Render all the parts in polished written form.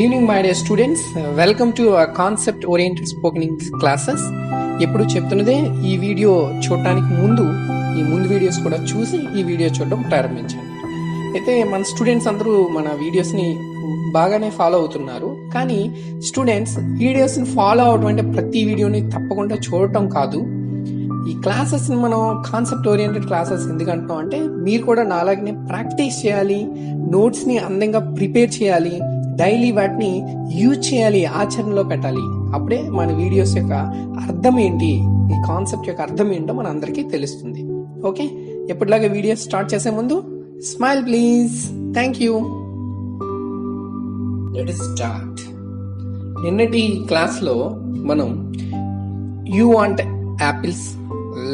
Good evening my dear students, welcome to concept oriented spoken English classes. ఎప్పుడు చెప్తున్నదే ఈ video చూడటానికి ముందు ఈ ముందు వీడియోస్ కూడా చూసి ఈ వీడియో చూడడం ప్రారంభించండి. అయితే మన స్టూడెంట్స్ అందరూ మన వీడియోస్ని బాగానే ఫాలో అవుతున్నారు. కానీ స్టూడెంట్స్ వీడియోస్ని ఫాలో అవడం అంటే ప్రతి వీడియోని తప్పకుండా చూడటం కాదు. ఈ క్లాసెస్ని మనం కాన్సెప్ట్ ఓరియంటెడ్ క్లాసెస్ ఎందుకంటాం అంటే మీరు కూడా నాలాగనే ప్రాక్టీస్ చేయాలి, నోట్స్ని అందంగా ప్రిపేర్ చేయాలి, డైలీ వాటిని యూజ్ చేయాలి, ఆచరణలో పెట్టాలి. అప్పుడే మన వీడియోస్ యొక్క అర్థం ఏంటి, ఈ కాన్సెప్ట్ యొక్క అర్థం ఏంటో మన అందరికీ తెలుస్తుంది. ఓకే, ఎప్పటిలాగా వీడియోస్ స్టార్ట్ చేసే ముందు smile please. Thank you. Let us start. నిన్నటి క్లాస్లో మనం you want apples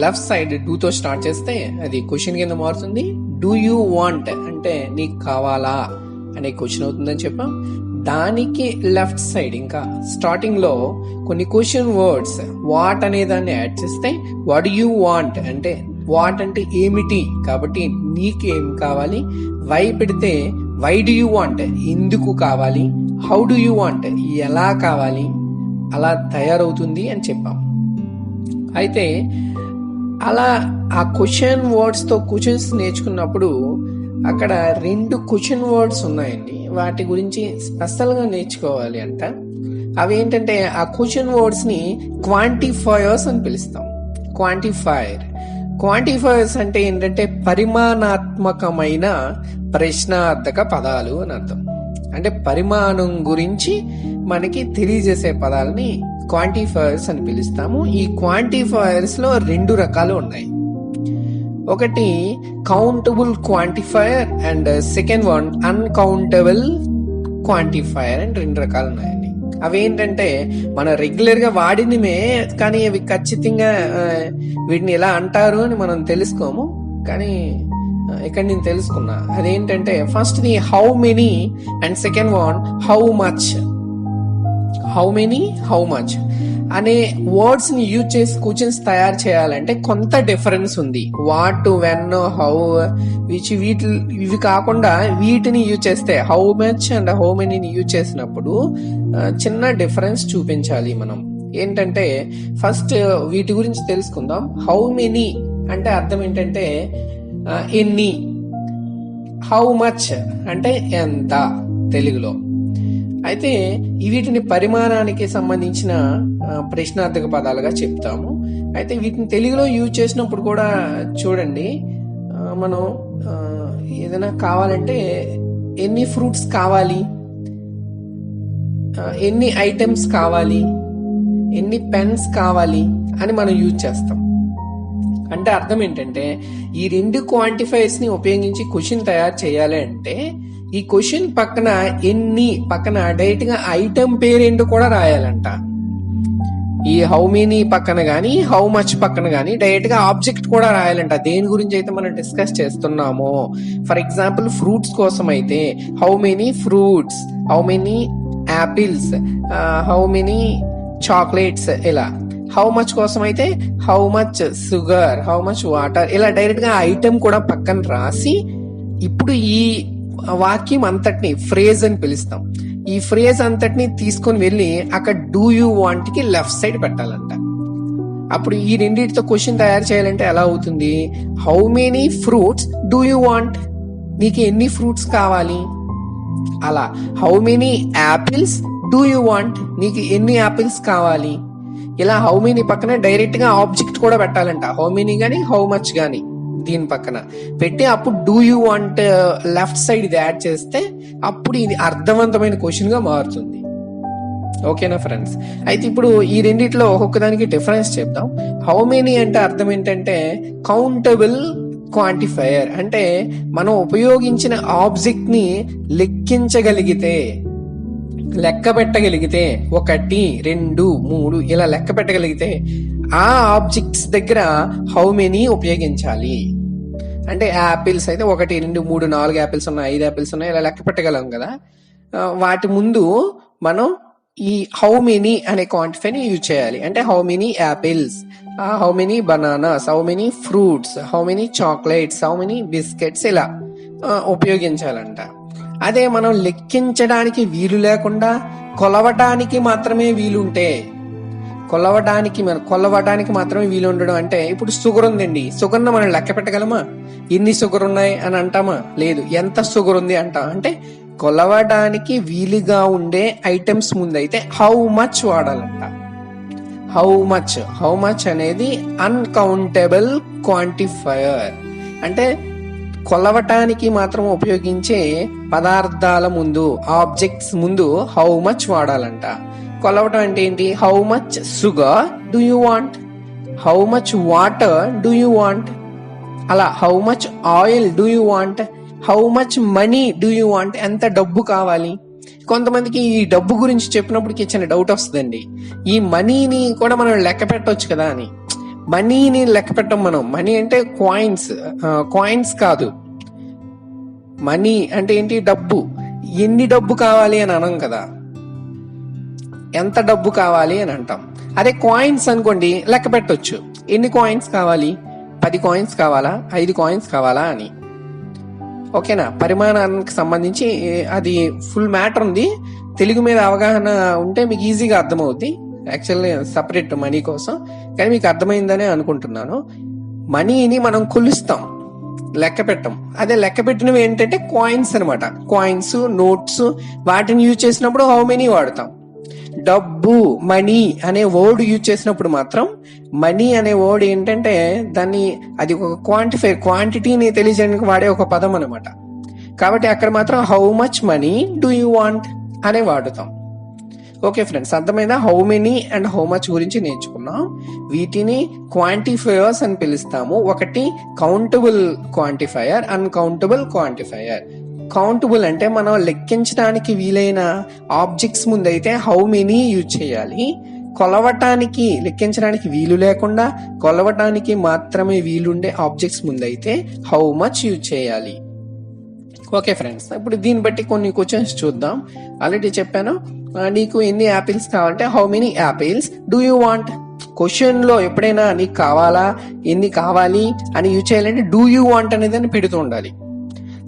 left side తో స్టార్ట్ చేస్తే అది క్వశ్చన్ కింద మారుతుంది. డూ యూ వాంట్ అంటే నీకు కావాలా అనే క్వశ్చన్ అవుతుందని చెప్పాం. దానికి లెఫ్ట్ సైడ్ ఇంకా స్టార్టింగ్ లో కొన్ని క్వశ్చన్ వర్డ్స్ వాట్ అనే దాన్ని యాడ్ చేస్తే వాట్ యూ వాంట్ అంటే వాట్ అంటే ఏమిటి కాబట్టి నీకేం కావాలి, వై పెడితే వై డు యూ వాంట్ ఎందుకు కావాలి, హౌ డు యూ వాంట్ ఎలా కావాలి, అలా తయారవుతుంది అని చెప్పాం. అయితే అలా ఆ క్వశ్చన్ వర్డ్స్ తో క్వశ్చన్స్ నేర్చుకున్నప్పుడు అక్కడ 2 క్వశ్చన్ వర్డ్స్ ఉన్నాయండి. వాటి గురించి స్పెషల్ గా నేర్చుకోవాలి అంట. అవి ఏంటంటే ఆ క్వశ్చన్ వర్డ్స్ ని క్వాంటిఫైయర్స్ అని పిలుస్తాం. క్వాంటిఫైయర్స్ అంటే ఏంటంటే పరిమాణాత్మకమైన ప్రశ్నార్థక పదాలు అని అర్థం. అంటే పరిమాణం గురించి మనకి తెలియజేసే పదాలని క్వాంటిఫైయర్స్ అని పిలుస్తాము. ఈ క్వాంటిఫైయర్స్ లో 2 రకాలు ఉన్నాయి. ఒకటి countable quantifier and second one uncountable quantifier అని 2 రకాలు ఉన్నాయండి. అవి ఏంటంటే మనం రెగ్యులర్ గా వాడినమే, కానీ అవి ఖచ్చితంగా వీటిని ఎలా అంటారు అని మనం తెలుసుకోము. కానీ ఇక్కడ నేను తెలుసుకున్నా. అదేంటంటే first the how many and second one how much. How many, how much అనే వర్డ్స్ ని యూజ్ చేసి క్వశ్చన్స్ తయారు చేయాలంటే కొంత డిఫరెన్స్ ఉంది. వాట్, వెన్, హౌ ఇవి కాకుండా వీటిని యూజ్ చేస్తే హౌ మచ్ అండ్ హౌ మెనీని యూజ్ చేసినప్పుడు చిన్న డిఫరెన్స్ చూపించాలి మనం. ఏంటంటే ఫస్ట్ వీటి గురించి తెలుసుకుందాం. హౌ మెనీ అంటే అర్థం ఏంటంటే ఎన్ని, హౌ మచ్ అంటే ఎంత తెలుగులో. అయితే వీటిని పరిమాణానికి సంబంధించిన ప్రశ్నార్థక పదాలుగా చెప్తాము. అయితే వీటిని తెలుగులో యూజ్ చేసినప్పుడు కూడా చూడండి, మనం ఏదైనా కావాలంటే ఎన్ని ఫ్రూట్స్ కావాలి, ఎన్ని ఐటమ్స్ కావాలి, ఎన్ని పెన్స్ కావాలి అని మనం యూజ్ చేస్తాం. అంటే అర్థం ఏంటంటే ఈ 2 క్వాంటిఫైర్స్ ని ఉపయోగించి క్వశ్చన్ తయారు చేయాలి అంటే ఈ క్వశ్చన్ పక్కన ఎన్ని పక్కన డైరెక్ట్ గా ఐటమ్ పేరేంటో కూడా రాయాలంట. ఈ హౌ మెనీ పక్కన గానీ హౌ మచ్ పక్కన గానీ డైరెక్ట్ గా ఆబ్జెక్ట్ కూడా రాయాలంట. దేని గురించి అయితే మనం డిస్కస్ చేస్తున్నామో. ఫర్ ఎగ్జాంపుల్ ఫ్రూట్స్ కోసం అయితే how many fruits, how many apples, how many chocolates, ఇలా. హౌ మచ్ కోసం అయితే how much sugar, how much water, ఇలా డైరెక్ట్ గా ఐటమ్ కూడా పక్కన రాసి ఇప్పుడు ఈ వాక్యం అంతటిని ఫ్రేజ్ అని పిలుస్తాం. ఈ ఫ్రేజ్ అంతటిని తీసుకొని వెళ్ళి అక్కడ డూ యూ వాంట్ కి లెఫ్ట్ సైడ్ పెట్టాలంట. అప్పుడు ఈ రెండింటితో క్వశ్చన్ తయారు చేయాలంటే ఎలా అవుతుంది? How many fruits do you want, నీకు ఎన్ని ఫ్రూట్స్ కావాలి. అలా how many apples do you want, నీకు ఎన్ని యాపిల్స్ కావాలి. ఇలా హౌ మెనీ పక్కన డైరెక్ట్ గా ఆబ్జెక్ట్ కూడా పెట్టాలంట. హౌ మెనీ గానీ హౌ మచ్ గానీ దీని పక్కన పెట్టి అప్పుడు do you want left side ఇది యాడ్ చేస్తే అప్పుడు ఇది అర్థవంతమైన క్వశ్చన్ గా మారుతుంది. ఓకేనా ఫ్రెండ్స్? అయితే ఇప్పుడు ఈ రెండిట్లో ఒక్కొక్క దానికి డిఫరెన్స్ చెప్దాం. హౌ మెనీ అంటే అర్థం ఏంటంటే కౌంటబుల్ క్వాంటిఫైయర్, అంటే మనం ఉపయోగించిన ఆబ్జెక్ట్ ని లెక్కించగలిగితే, లెక్క పెట్టగలిగితే 1, 2, 3 ఇలా లెక్క పెట్టగలిగితే ఆ ఆబ్జెక్ట్స్ దగ్గర హౌ మెనీ ఉపయోగించాలి. అంటే యాపిల్స్ అయితే 1, 2, 3, 4 యాపిల్స్ ఉన్నాయి, 5 యాపిల్స్ ఉన్నాయి, ఇలా లెక్క పెట్టగలం కదా. వాటి ముందు మనం ఈ హౌ మెనీ అనే క్వాంటిఫైని యూజ్ చేయాలి. అంటే how many apples, how many bananas, how many fruits, how many chocolates, how many biscuits, ఇలా ఉపయోగించాలంట. అదే మనం లెక్కించడానికి వీలు లేకుండా కొలవటానికి మాత్రమే వీలుంటే, కొలవడానికి మాత్రమే వీలు ఉండడం అంటే, ఇప్పుడు షుగర్ ఉందండి, షుగర్ను మనం లెక్క పెట్టగలమా? ఎన్ని షుగర్ ఉన్నాయి అని అంటామా? లేదు. ఎంత షుగర్ ఉంది అంటాం. అంటే కొలవడానికి వీలుగా ఉండే ఐటమ్స్ ముందైతే హౌ మచ్ వాడాలంట. హౌ మచ్ అనేది అన్కౌంటబుల్ క్వాంటిఫైయర్. అంటే కొలవటానికి మాత్రం ఉపయోగించే పదార్థాల ముందు, ఆబ్జెక్ట్స్ ముందు హౌ మచ్ వాడాలంట. కొలవటం అంటే ఏంటి? How much sugar do you want, how much water do you want, అలా how much oil do you want, how much money do you want, ఎంత డబ్బు కావాలి. కొంతమందికి ఈ డబ్బు గురించి చెప్పినప్పటికీ చిన్న డౌట్ వస్తుందండి, ఈ మనీని కూడా మనం లెక్క పెట్టవచ్చు కదా అని. మనీని లెక్క పెట్టం మనం. మనీ అంటే కాయిన్స్ కాదు. మనీ అంటే ఏంటి? డబ్బు. ఎన్ని డబ్బు కావాలి అని అనం కదా, ఎంత డబ్బు కావాలి అని అంటాం. అదే కాయిన్స్ అనుకోండి, లెక్క పెట్టొచ్చు. ఎన్ని కాయిన్స్ కావాలి? 10 కాయిన్స్ కావాలా, 5 కాయిన్స్ కావాలా అని. ఓకేనా? పరిమాణానికి సంబంధించి అది ఫుల్ మ్యాటర్ ఉంది. తెలుగు మీద అవగాహన ఉంటే మీకు ఈజీగా అర్థమవుద్ది. యాక్చువల్లీ సపరేట్ మనీ కోసం, కానీ మీకు అర్థమైందనే అనుకుంటున్నాను. మనీని మనం కొలుస్తాం, లెక్క పెట్టం. అదే లెక్క పెట్టినవి ఏంటంటే కాయిన్స్ అనమాట. కాయిన్స్, నోట్స్, వాటిని యూజ్ చేసినప్పుడు హౌ మెనీ వాడతాం. డబ్బు, మనీ అనే వర్డ్ యూజ్ చేసినప్పుడు మాత్రం, మనీ అనే వర్డ్ ఏంటంటే అది ఒక క్వాంటిఫైర్, క్వాంటిటీని తెలియజేయడానికి వాడే ఒక పదం అనమాట. కాబట్టి అక్కడ మాత్రం how much money do you want అనే వాడుతాం. ఓకే ఫ్రెండ్స్, అర్థమైందా? How many and how much గురించి నేర్చుకున్నాం. వీటిని క్వాంటిఫైయర్స్ అని పిలుస్తాము. ఒకటి countable quantifier, uncountable quantifier. Countable అంటే మనం లెక్కించడానికి వీలైన ఆబ్జెక్ట్స్ ముందైతే హౌ మెనీ యూజ్ చేయాలి. కొలవటానికి, లెక్కించడానికి వీలు లేకుండా కొలవటానికి మాత్రమే వీలుండే ఆబ్జెక్ట్స్ ముందైతే హౌ మచ్ యూజ్ చేయాలి. ఓకే ఫ్రెండ్స్, ఇప్పుడు దీన్ని బట్టి కొన్ని క్వశ్చన్స్ చూద్దాం. ఆల్రెడీ చెప్పాను, నీకు ఎన్ని యాపిల్స్ కావాలంటే how many apples do you want. Question లో ఎప్పుడైనా నీకు కావాలా, ఎన్ని కావాలి అని యూజ్ చేయాలంటే డూ యూ వాంట్ అనేది అని పెడుతూ ఉండాలి.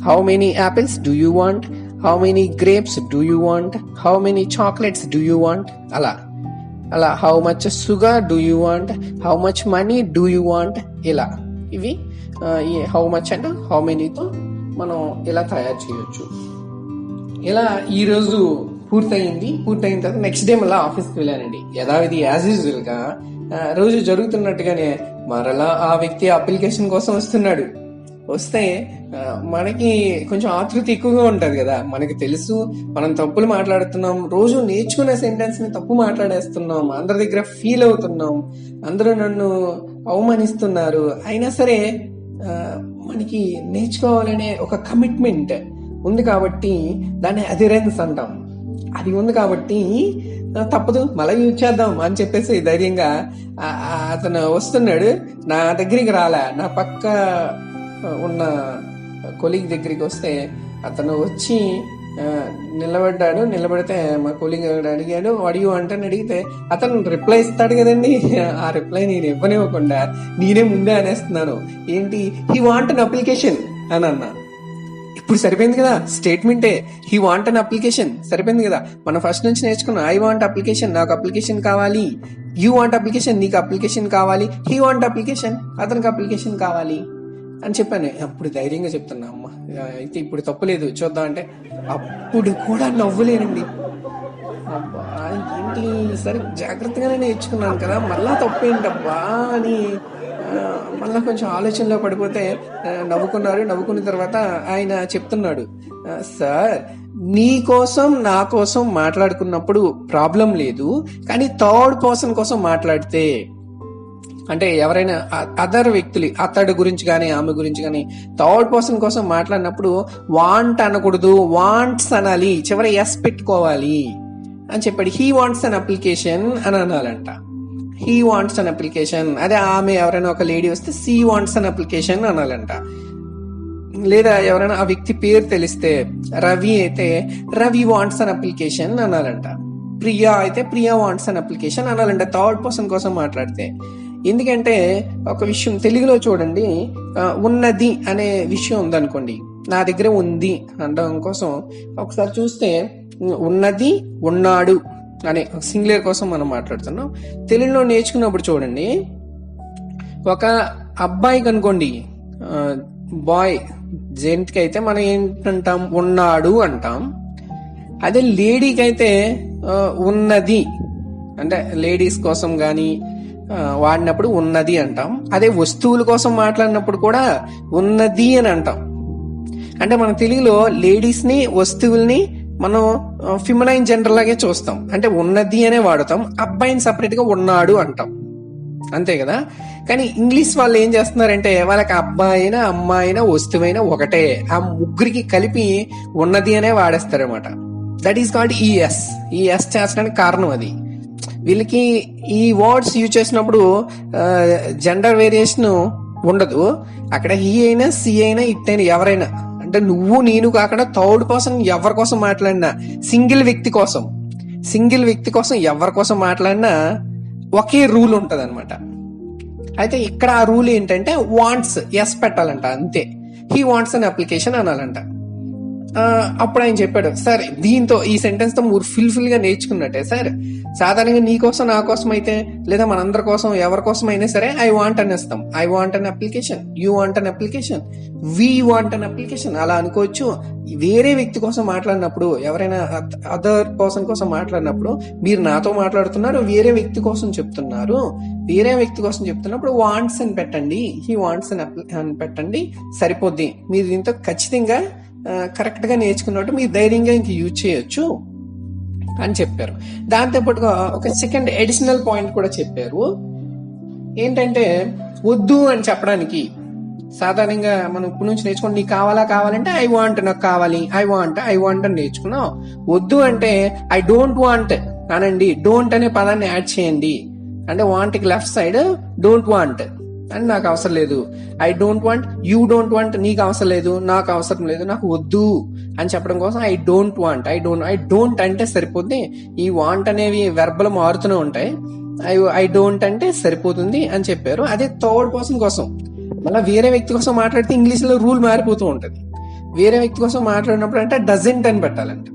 How many apples do you want? How many grapes do you want? How many chocolates do you want? అలా how much sugar do you want? How much money do you want? ఇలా ఇవి ఈ how much and how many తో మనం ఇలా తయారు చేయొచ్చు. ఇలా ఈ రోజు పూర్తయిన తర్వాత నెక్స్ట్ డే మళ్ళీ ఆఫీస్కి వెళ్ళానండి. యథావిధి యాజ్ యూజువల్ గా రోజు జరుగుతున్నట్టుగానే మరలా ఆ వ్యక్తి అప్లికేషన్ కోసం వస్తే మనకి కొంచెం ఆతృత ఎక్కువగా ఉంటది కదా. మనకి తెలుసు మనం తప్పులు మాట్లాడుతున్నాం, రోజు నేర్చుకునే సెంటెన్స్ ని తప్పు మాట్లాడేస్తున్నాం, అందరి దగ్గర ఫీల్ అవుతున్నాం, అందరూ నన్ను అవమానిస్తున్నారు. అయినా సరే మనకి నేర్చుకోవాలనే ఒక కమిట్మెంట్ ఉంది కాబట్టి దాన్ని అధిరెన్స్ అంటాం. అది ఉంది కాబట్టి తప్పదు, మళ్ళీ యూజ్ చేద్దాం అని చెప్పేసి ధైర్యంగా అతను వస్తున్నాడు. నా దగ్గరికి రాలే, నా పక్క ఉన్న కొలీగ్ దగ్గరికి వస్తే అతను వచ్చి నిలబడితే మా కొలీగ్ అడిగాడు అడిగి అంటని అడిగితే అతను రిప్లై ఇస్తాడు కదండి. ఆ రిప్లై నేను ఇవ్వనివ్వకుండా నేనే ముందే అనేస్తున్నాను, ఏంటి హీ వాంట్ అన్ అప్లికేషన్ అని అన్నా. ఇప్పుడు సరిపోయింది కదా స్టేట్మెంటే, హీ వాంట్ అన్ అప్లికేషన్ సరిపోయింది కదా. మనం ఫస్ట్ నుంచి నేర్చుకున్నాం, ఐ వాంట్ అప్లికేషన్, నాకు అప్లికేషన్ కావాలి, యూ వాంట్ అప్లికేషన్, నీకు అప్లికేషన్ కావాలి, హీ వాంట్ అప్లికేషన్, అతనికి అప్లికేషన్ కావాలి అని చెప్పాను. అప్పుడు ధైర్యంగా చెప్తున్నా, అమ్మ అయితే ఇప్పుడు తప్పులేదు చూద్దాం అంటే అప్పుడు కూడా నవ్వులేనండి. అబ్బా ఏంటి, సరే జాగ్రత్తగానే నేర్చుకున్నాను కదా, మళ్ళా తప్పేంటబ్బా అని మళ్ళా కొంచెం ఆలోచనలో పడిపోతే నవ్వుకున్న తర్వాత ఆయన చెప్తున్నాడు, సార్ నీ కోసం నా కోసం మాట్లాడుకున్నప్పుడు ప్రాబ్లం లేదు, కానీ థర్డ్ పర్సన్ కోసం మాట్లాడితే, అంటే ఎవరైనా అదర్ వ్యక్తులు, అతడి గురించి కానీ ఆమె గురించి కానీ థర్డ్ పర్సన్ కోసం మాట్లాడినప్పుడు వాంట్ అనకూడదు, వాంట్స్ అనాలి, చివరి ఎస్ పెట్టుకోవాలి అని చెప్పాడు. హీ వాంట్స్ అన్ అప్లికేషన్ అని అనాలంట. He wants an application. అదే ఆమె ఎవరైనా ఒక లేడీ వస్తే సీ వాంట్స్ అన్ అప్లికేషన్ అనాలంట. లేదా ఎవరైనా ఆ వ్యక్తి పేరు తెలిస్తే రవి అయితే రవి వాంట్స్ అన్ అప్లికేషన్ అనాలంట. ప్రియా అయితే ప్రియా వాంట్స్ అన్ అప్లికేషన్ అనాలంట థర్డ్ పర్సన్ కోసం మాట్లాడితే. ఎందుకంటే ఒక విషయం తెలుగులో చూడండి, ఉన్నది అనే విషయం ఉందనుకోండి, నా దగ్గర ఉంది అనడం కోసం ఒకసారి చూస్తే ఉన్నది, ఉన్నాడు అనే సింగులర్ కోసం మనం మాట్లాడుతున్నాం. తెలుగులో నేర్చుకున్నప్పుడు చూడండి, ఒక అబ్బాయికి అనుకోండి, బాయ్ జెంట్కి అయితే మనం ఏంటంటాం, ఉన్నాడు అంటాం. అదే లేడీకి అయితే ఉన్నది, అంటే లేడీస్ కోసం కానీ వాడినప్పుడు ఉన్నది అంటాం. అదే వస్తువుల కోసం మాట్లాడినప్పుడు కూడా ఉన్నది అని అంటాం. అంటే మన తెలుగులో లేడీస్ ని, వస్తువుల్ని మనం ఫిమనైన్ జెండర్ లాగే చూస్తాం, అంటే ఉన్నది అనే వాడతాం. అబ్బాయిని సపరేట్ గా ఉన్నాడు అంటాం, అంతే కదా. కానీ ఇంగ్లీష్ వాళ్ళు ఏం చేస్తున్నారంటే, వాళ్ళకి అబ్బాయి అయినా అమ్మాయి అయినా వస్తువైనా ఒకటే, ఆ ముగ్గురికి కలిపి ఉన్నది అనే వాడేస్తారనమాట. That is called es. Es చేర్చడానికి కారణం అది. వీళ్ళకి ఈ వర్డ్స్ యూజ్ చేసినప్పుడు జెండర్ వేరియేషన్ ఉండదు. అక్కడ హీ అయినా, సి అయినా, ఇట్ అయినా, ఎవరైనా, అంటే నువ్వు నేను కాకుండా థర్డ్ పర్సన్ ఎవరి కోసం మాట్లాడినా, సింగిల్ వ్యక్తి కోసం ఎవరి కోసం మాట్లాడినా ఒకే రూల్ ఉంటది అనమాట. అయితే ఇక్కడ ఆ రూల్ ఏంటంటే వాంట్స్, ఎస్ పెట్టాలంట, అంతే. హీ వాంట్స్ అన్ అప్లికేషన్ అనాలంట. అప్పుడు ఆయన చెప్పాడు, సార్ దీంతో ఈ సెంటెన్స్ తో మీరు ఫుల్ గా నేర్చుకున్నట్టే సార్. సాధారణంగా నీ కోసం, నా కోసం అయితే, లేదా మనందరి కోసం, ఎవరి కోసం అయినా సరే ఐ వాంట్ అనేస్తాం. I want an application, you want an application, we want an application, అలా అనుకోవచ్చు. వేరే వ్యక్తి కోసం మాట్లాడినప్పుడు, ఎవరైనా అదర్ పర్సన్ కోసం మాట్లాడినప్పుడు, మీరు నాతో మాట్లాడుతున్నారు, వేరే వ్యక్తి కోసం చెప్తున్నారు, వేరే వ్యక్తి కోసం చెప్తున్నప్పుడు వాంట్స్ అని పెట్టండి, హీ వాంట్స్ అని పెట్టండి, సరిపోద్ది. మీరు దీంతో ఖచ్చితంగా కరెక్ట్ గా నేర్చుకున్నట్టు మీరు ధైర్యంగా ఇంక యూజ్ చేయొచ్చు అని చెప్పారు. దాంతోపాటుగా ఒక సెకండ్ అడిషనల్ పాయింట్ కూడా చెప్పారు. ఏంటంటే వద్దు అని చెప్పడానికి, సాధారణంగా మనం ఇప్పుడు నుంచి నేర్చుకోండి, నీకు కావాలంటే ఐ వాంట్, నాకు కావాలి, ఐ వాంట్ అని నేర్చుకున్నాం. వద్దు అంటే ఐ డోంట్ వాంట్ అనండి, డోంట్ అనే పదాన్ని యాడ్ చేయండి. అంటే వాంట్ కి లెఫ్ట్ సైడ్ డోంట్ వాంట్, అని నాకు అవసరం లేదు. I don't want, you don't want, నీకు అవసరం లేదు, నాకు అవసరం లేదు, నాకు వద్దు అని చెప్పడం కోసం I don't want, I don't అంటే సరిపోతుంది. ఈ వాంట్ అనేవి వెర్బలు మారుతూనే ఉంటాయి. ఐ డోంట్ అంటే సరిపోతుంది అని చెప్పారు. అదే థర్డ్ పర్సన్ కోసం, మళ్ళీ వేరే వ్యక్తి కోసం మాట్లాడితే ఇంగ్లీష్ లో రూల్ మారిపోతూ ఉంటది. వేరే వ్యక్తి కోసం మాట్లాడినప్పుడు అంటే డజంట్ అని పెట్టాలంట.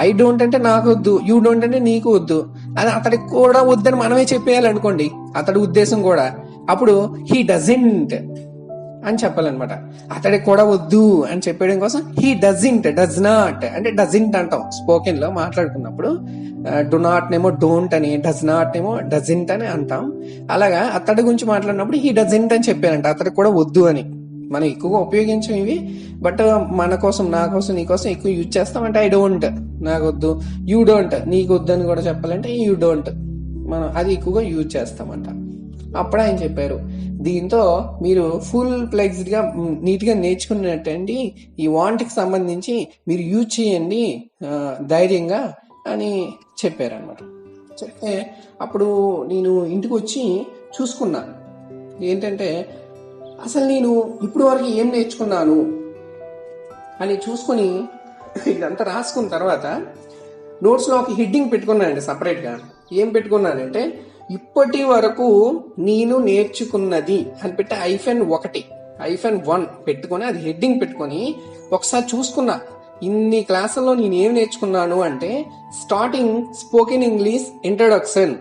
ఐ డోంట్ అంటే నాకు వద్దు, యూ డోంట్ అంటే నీకు వద్దు, అది అతడికి కూడా వద్దని మనమే చెప్పేయాలనుకోండి, అతడి ఉద్దేశం కూడా. అప్పుడు హీ డజంట్ అని చెప్పాలన్నమాట. అతడికి కూడా వద్దు అని చెప్పేయడం కోసం హీ డజంట్, డజ్ నాట్ అంటే డజంట్ అంటాం స్పోకెన్ లో మాట్లాడుకున్నప్పుడు. డు నాట్ నేమో డోంట్ అని, డజ్ నాట్ నేమో డజంట్ అని అంటాం. అలాగా అతడి గురించి మాట్లాడినప్పుడు హీ డజంట్ అని చెప్పారంట, అతడికి కూడా వద్దు అని. మనం ఎక్కువగా ఉపయోగించం ఇవి, బట్ మన కోసం, నా కోసం, నీ కోసం ఎక్కువ యూజ్ చేస్తాం. అంటే ఐ డోంట్, నాకు వద్దు, యూ డోంట్, నీకు వద్దు అని కూడా చెప్పాలంటే యూ డోంట్, మనం అది ఎక్కువగా యూజ్ చేస్తామంట. అప్పుడు ఆయన చెప్పారు, దీంతో మీరు ఫుల్ ఫ్లెక్స్డ్ గా నీట్ గా నేర్చుకున్నట్టండి, ఈ వాంట్ కి సంబంధించి మీరు యూజ్ చేయండి ధైర్యంగా అని చెప్పారనమాట. చెప్తే అప్పుడు నేను ఇంటికి వచ్చి చూసుకున్నా, ఏంటంటే అసలు నేను ఇప్పుడు వరకు ఏం నేర్చుకున్నాను అని చూసుకుని ఇదంతా రాసుకున్న తర్వాత నోట్స్ లో ఒక హెడ్డింగ్ పెట్టుకున్నానండి సపరేట్ గా. ఏం పెట్టుకున్నానంటే ఇప్పటి వరకు నేను నేర్చుకున్నది అని పెట్టి -1 పెట్టుకొని అది హెడ్డింగ్ పెట్టుకొని ఒకసారి చూసుకున్నా, ఇన్ని క్లాసుల్లో నేను ఏం నేర్చుకున్నాను అంటే, స్టార్టింగ్ స్పోకెన్ ఇంగ్లీష్ ఇంట్రొడక్షన్.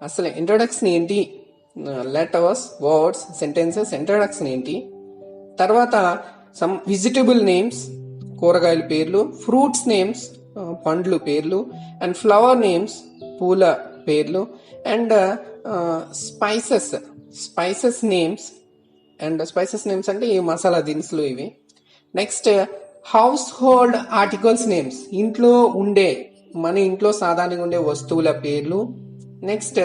అసలు ఇంట్రొడక్షన్ ఏంటి, లెటర్స్, వర్డ్స్, సెంటెన్సెస్ ఇంట్రొడక్షన్ ఏంటి, తర్వాత సమ్ వెజిటబుల్ నేమ్స్, కూరగాయల పేర్లు, ఫ్రూట్స్ నేమ్స్, పండ్లు పేర్లు, అండ్ ఫ్లవర్ నేమ్స్, పూల పేర్లు, and spices names. And spices names అంటే ఈ మసాలా దినుసులు ఇవి. Next house hold articles names, మన ఇంట్లో సాధారణంగా ఉండే వస్తువుల పేర్లు. నెక్స్ట్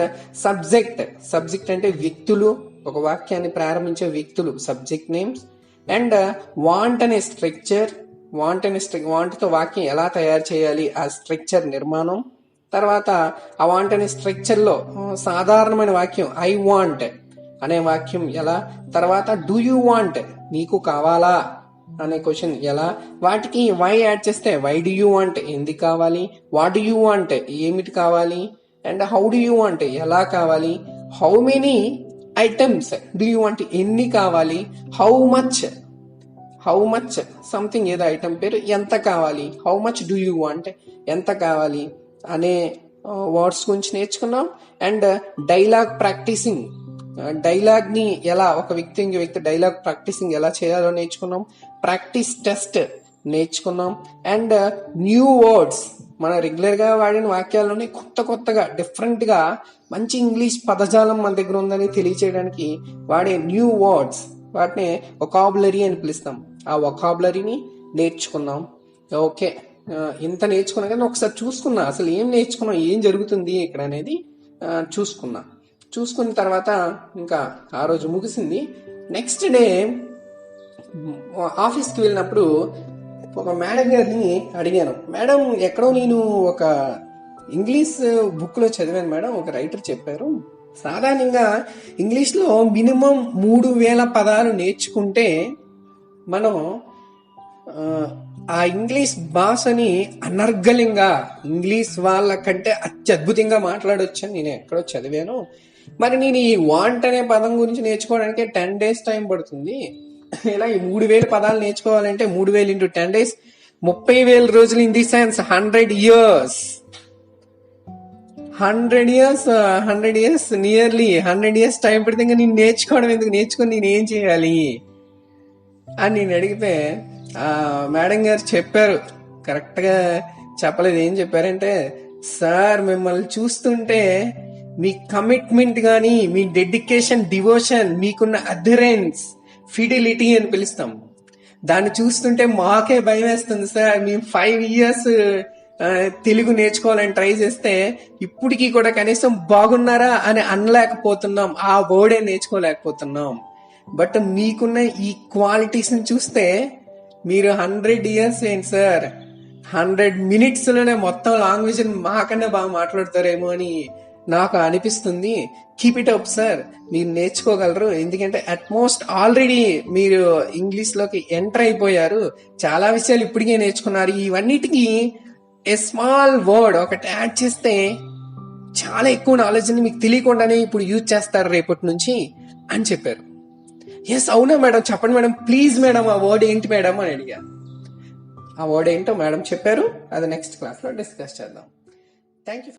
సబ్జెక్ట్ అంటే వ్యక్తులు, ఒక వాక్యాన్ని ప్రారంభించే వ్యక్తులు, సబ్జెక్ట్ నేమ్స్. అండ్ వాంట్ అనే స్ట్రక్చర్, వాంట్తో వాక్యం ఎలా తయారు చేయాలి, ఆ స్ట్రక్చర్ నిర్మాణం. తర్వాత ఆ వాంట్ అనే స్ట్రక్చర్ లో సాధారణమైన వాక్యం ఐ వాంట్ అనే వాక్యం ఎలా, తర్వాత డూ యూ వాంట్ నీకు కావాలా అనే క్వశ్చన్ ఎలా, వాటికి వై యాడ్ చేస్తే వై డూ యూ వాంట్ ఎందుకు కావాలి, వాట్ డూ యూ వాంట్ ఏమిటి కావాలి, and how do you want ఎలా కావాలి, how many items do you want ఎన్ని కావాలి, how much how much something ఏదో ఐటమ్ పేరు, ఎంత కావాలి, how much do you want, ఎంత కావాలి అనే వర్డ్స్ గురించి నేర్చుకున్నాం. అండ్ డైలాగ్ ప్రాక్టీసింగ్, డైలాగ్ ని ఎలా ఒక వ్యక్తి ఇంకో వ్యక్తి డైలాగ్ ప్రాక్టీసింగ్ ఎలా చేయాలో నేర్చుకున్నాం. ప్రాక్టీస్ టెస్ట్ నేర్చుకున్నాం. అండ్ న్యూ వర్డ్స్, మన రెగ్యులర్ గా వాడిన వాక్యాల్లోనే కొత్తగా డిఫరెంట్ గా మంచి ఇంగ్లీష్ పదజాలం మన దగ్గర ఉందని తెలియచేయడానికి వాడే న్యూ వర్డ్స్, వాటిని వొకాబులరీ అని పిలుస్తాం. ఆ వొకాబులరీని నేర్చుకున్నాం. ఓకే, ఇంత నేర్చుకున్నా కానీ ఒకసారి చూసుకున్నా అసలు ఏం నేర్చుకున్నాం, ఏం జరుగుతుంది ఇక్కడ అనేది చూసుకున్న తర్వాత ఇంకా ఆ రోజు ముగిసింది. నెక్స్ట్ డే ఆఫీస్కి వెళ్ళినప్పుడు ఒక మేడం గారిని అడిగాను, మేడం ఎక్కడో నేను ఒక ఇంగ్లీష్ బుక్ లో చదివాను మేడం, ఒక రైటర్ చెప్పారు సాధారణంగా ఇంగ్లీష్ లో మినిమం 3000 పదాలు నేర్చుకుంటే మనం ఆ ఇంగ్లీష్ భాషని అనర్గళంగా ఇంగ్లీష్ వాళ్ళ కంటే అత్యద్భుతంగా మాట్లాడొచ్చు అని నేను ఎక్కడో చదివాను. మరి నేను ఈ వాంట్ అనే పదం గురించి నేర్చుకోవడానికి 10 days టైం పడుతుంది. ఇలా ఈ 3000 పదాలు నేర్చుకోవాలంటే 3000 into 10 days 30,000 రోజులు. In the sense 100 years, nearly 100 years time పడితే ఇంకా నేను నేర్చుకోవడం ఎందుకు, నేర్చుకొని నేను ఏం చేయాలి అని నేను అడిగితే మేడం గారు చెప్పారు, కరెక్ట్ గా చెప్పలేదు. ఏం చెప్పారంటే, సార్ మిమ్మల్ని చూస్తుంటే మీ కమిట్మెంట్ గాని, మీ డెడికేషన్, డివోషన్, మీకున్న అథరెన్స్, ఫిడిలిటీ అని పిలుస్తాం, దాన్ని చూస్తుంటే మాకే భయం వేస్తుంది సార్. మేము 5 years తెలుగు నేర్చుకోవాలని ట్రై చేస్తే ఇప్పటికీ కూడా కనీసం బాగున్నారా అని అనలేకపోతున్నాం, ఆ వర్డే నేర్చుకోలేకపోతున్నాం. బట్ మీకున్న ఈ క్వాలిటీస్ ని చూస్తే మీరు 100 years ఏంటి సార్, 100 minutes లోనే మొత్తం లాంగ్వేజ్ మాకన్నా బాగా మాట్లాడతారేమో అని నాకు అనిపిస్తుంది. కీప్ ఇట్ అప్ సార్, మీరు నేర్చుకోగలరు. ఎందుకంటే అట్మోస్ట్ ఆల్రెడీ మీరు ఇంగ్లీష్ లోకి ఎంటర్ అయిపోయారు, చాలా విషయాలు ఇప్పటికే నేర్చుకున్నారు. ఇవన్నిటికీ ఏ స్మాల్ వర్డ్ ఒకటి యాడ్ చేస్తే చాలా ఎక్కువ నాలెడ్జ్ ని మీకు తెలియకుండానే ఇప్పుడు యూజ్ చేస్తారు రేపటి నుంచి అని చెప్పారు. ఎస్ అవునా మేడం, చెప్పండి మేడం, ప్లీజ్ మేడం ఆ వర్డ్ ఏంటి మేడం అని అడిగా. ఆ వర్డ్ ఏంటో మేడం చెప్పారు, అది నెక్స్ట్ క్లాస్ లో డిస్కస్ చేద్దాం. Thank you.